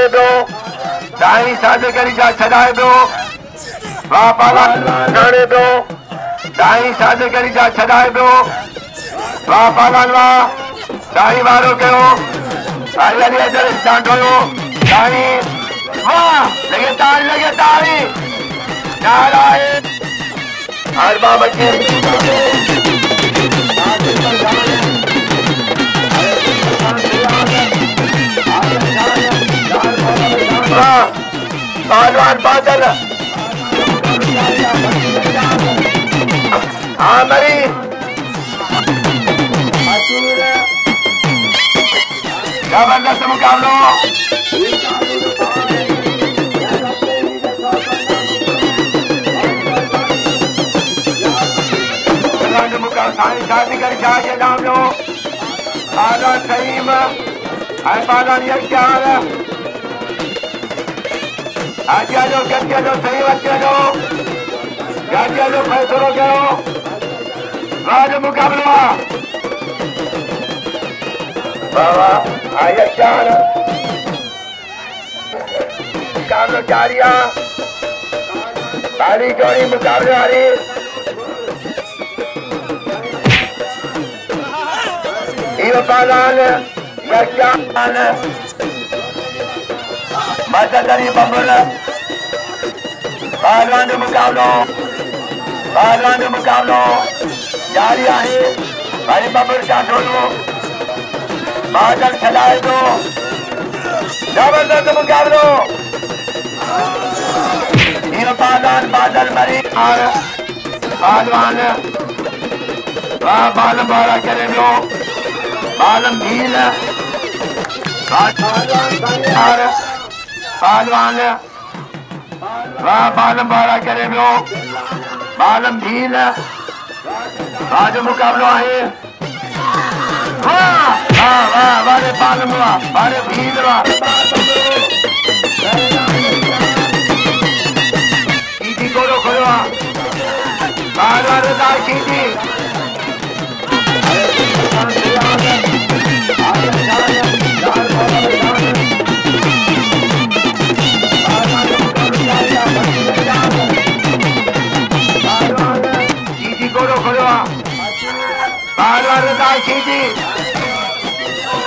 करे पियो साईं साधे करी जा छॾाए पियो वाह पालान करे पियो साईं साधे करी जा छॾाए पियो वाह पालान वाह साईं वारो कयो साईं हरी इधर स्टार्ट हुयो साईं वाह लगे ताली नारायण हर बाबा के पहलवान बादल हाँ मरी जबरदस्त मुकाबला शादी कर जाके नाम लो पालन सलीम पालन यज्ञान आज्ञा लो गद्य लो सही बच्चे लो गद्य लो फैसलो करो राज मुकाबला बाबा यज्ञान मुकाबला जारिया बारी जोड़ी मुकाबले वाली पालन यज्ञान मददरी बबुल पहलवान मुकाबलो जारी है भाई बबुल का ढोलो बादल छलाए दो जबरदस्त मुकाबलो ये पालन बादल मरी और पहलवान बाल बारा करे लो बालम भील पहलवान वाह बालम बारा करे लो बालम भील आज मुकाबला है वाह वाह वाह वारे बालम वाह वारे भील वाह कीटी कोरो खोलो पहलवान दार कीटी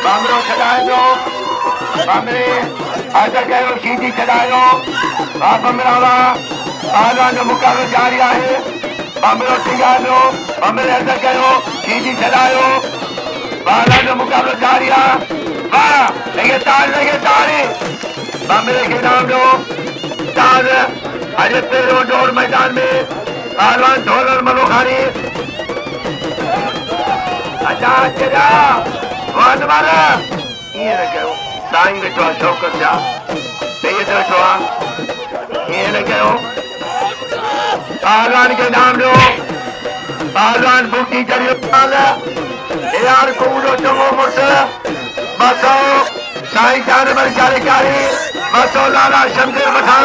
बामरो छॾाए दो बामरे आदर कयो सीधी छॾायो वाह बमरा वाह पहलवान जो मुकाबलो जारी है बामरो सिंगारो बमरे आदर कयो सीधी छॾायो पहलवान जो मुकाबलो जारी है वाह लगे ताली बामरे के नाम दो ताज अजय पेरो डोर मैदान में पहलवान ढोलर मलोखारी अच्छा चला वन वाला ये न कहो साईं वेठो आहे शौक़त जा सैयद वेठो आहे ये न कहो पहलवान के नाम लो पहलवान बूटी चढ़ियो यार कूड़ो चङो मुड़स 200 साईं जान चारे कारी 200 लाला शमशेर पठान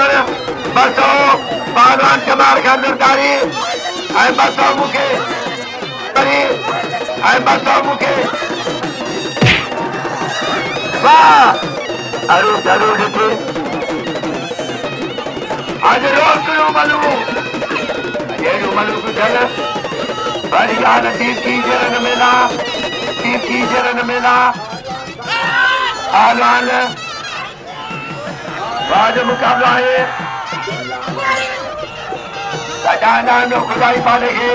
200 पहलवान कमाल खान कारी 200 मूंखे करी 200 मूंखे वाह अरू ॾिठे आज रोज़ मलू अहिड़ो मलू थियल वरी ॻाल्हि की जरन मेला पहलवान वाह मुकाबला है नाम लो खुदाई पाले के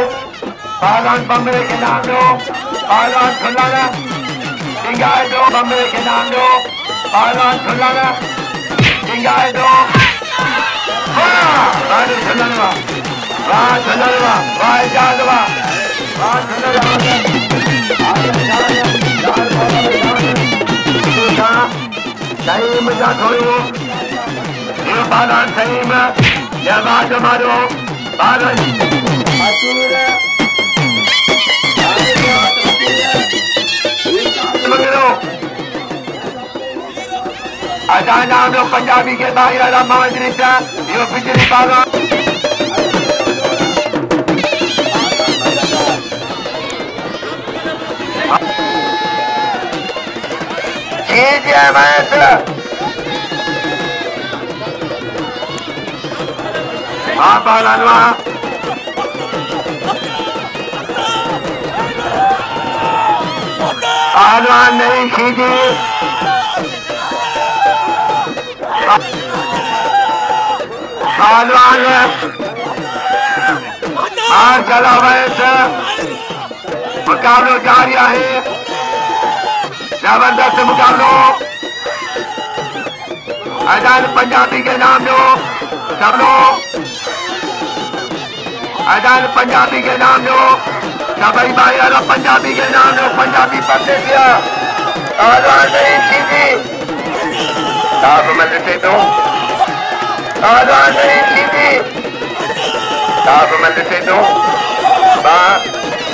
पहलवान बमरे के नाम लो पहलवान खुलाना सिंगाए दो बमरे के नाम लो पहलवान खुलाना सिंगाए दो वाह झुलनवा वाह जादवा वाह सही मजा थोड़ो ये पहलवान सही में या बात मारो अदा नाम लो पंजाबी के बाहर मोहम्मद रिसा यो बिजली पागा जी मैच बाबा लालवा पहलवान नहीं सीधी पहलवान बाहर चला वैसे मुकाबलो जारी है जबरदस्त मुकाबलो आजाद पंजाबी के नाम दो सब लोग आजाद पंजाबी के नाम दो सभी भाई अरब पंजाबी के नाम दो पंजाबी पढ़ने दिया आजाद नहीं सीधी साहब मैं लिखे दो आजाद नहीं सीधी साहब मैं लिखे दो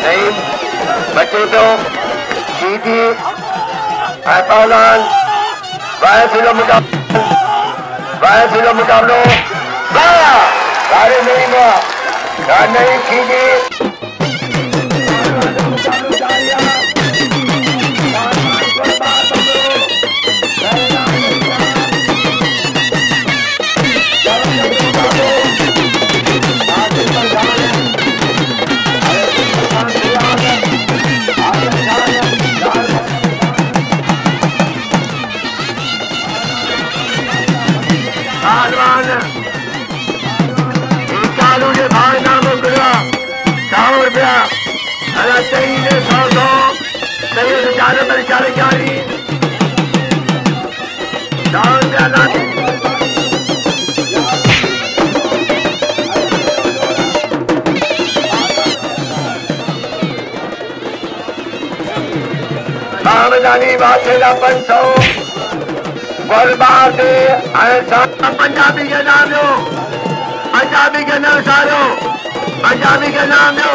नहीं बच्चे दो सीधी है पहलवान वायसिलो मुकाबलो सारे नहीं हुआ नहीं सीधी चालू के भाई नाम रुपया 100 रुपया अगर चाहिए 100 चाहिए 4 चाली 100 रुपया बामदानी बातेला 500 गोलबार से पंजाबी के नाम लो पंजाबी के नाम सारो पंजाबी के नाम लो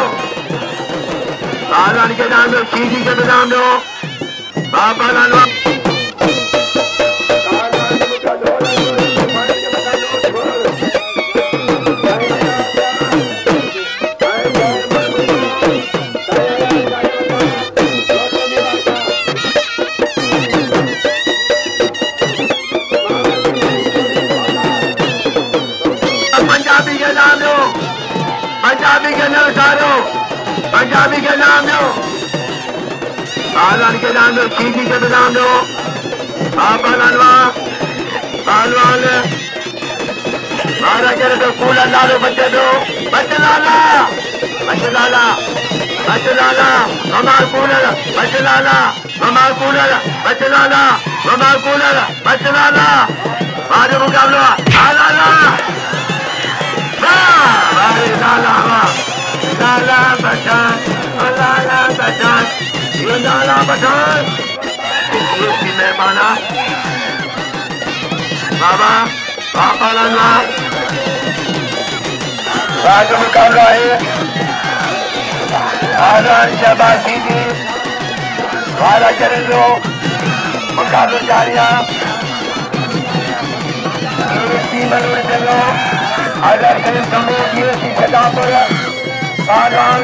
पहलवान के नाम लो सीधी के नाम लो बाबा लालवा पंजाबी के नाम लो पंजाबी के नाम सारो पंजाबी के नाम लो पहलवान के नाम लो सीधी के नाम लो बाबा लालवा पहलवान मारा करे तो कूलर डालो बच्चे दो बच्चे लाला हमार कूलर बच्चे लाला हमार कूलर बच्चे लाला हमार कूलर बच्चे लाला मारे मुकाबला लाला लाला बचान ये लाला बचान इसकी मेहमाना बाबा पापा लाला राज मुकाबला है आजाद शहबाज सीधी वाला चरणों मुकाबला जारिया अगर कहीं समूह की सजा पर पहलवान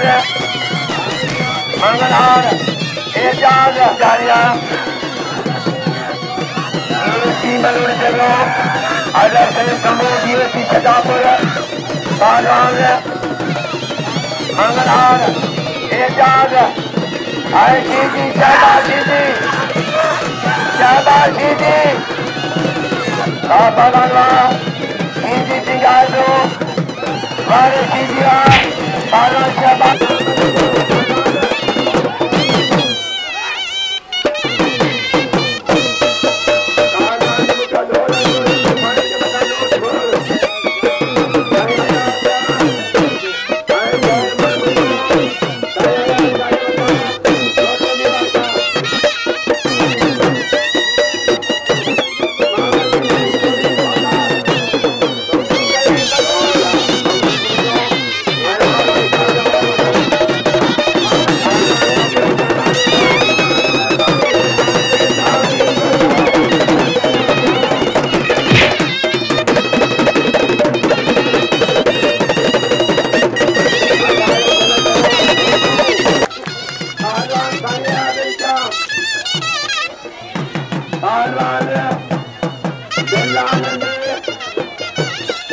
मंगलहार एजाज जारिया अगर कहीं समूह की सजा पर पहलवान मंगलहार एजाज सीधी शहबाज सीधी बाबा लालवा सीधी सिंगारो वाले सीधिया बाला शहबाज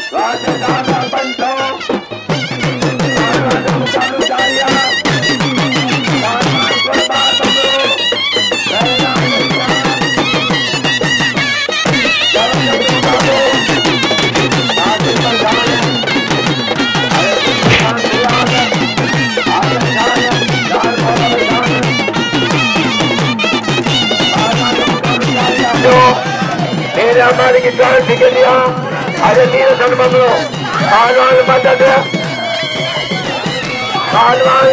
पहलवान मेरे हमारे की जान ठीक लिया अरे नीर सन बमलो पहलवान मदद पहलवान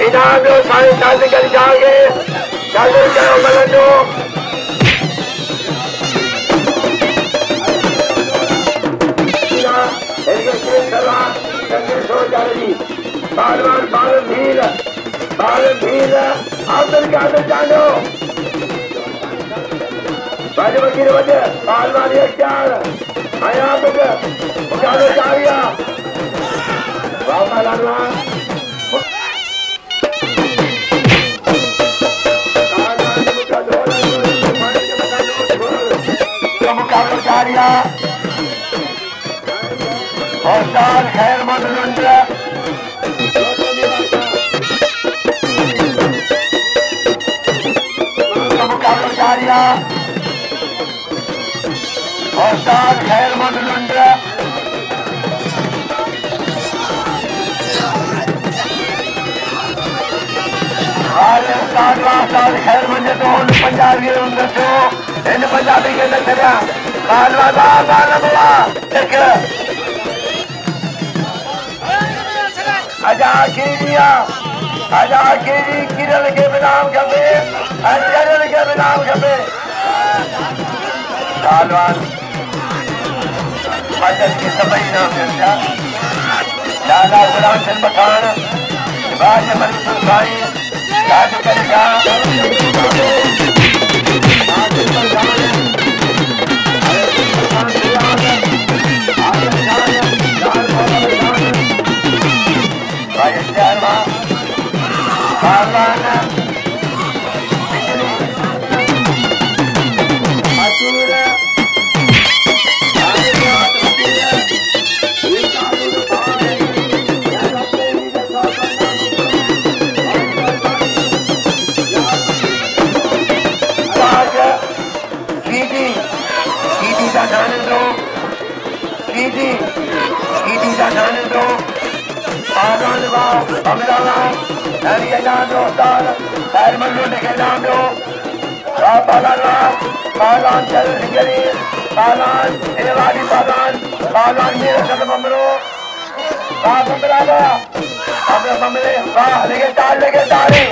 इनाम लो सारे साल कर जाओगे चालू करो मलंडो पहलवान बालन भील आदर का आदर जानो बाजू वकील वजह पहलवान एक चार आया बग मुकाबले जारिया वाह पहलवान मुकाबले जारिया और साल खैर मंद मुकाबले जारिया और साथ खैर मंद साल खैर मंजे तो पंजाबी इन पंजाबी के अंदर चलिया आजाद किरण के बिनाम खपे अंजन के बिनाम खपे पहलवान मदद की सभई नाम मिलता लाला गुलाम सिंह मखान बाज मंसूर भाई राज करेगा भाई शर्मा पहलवान लेके तारी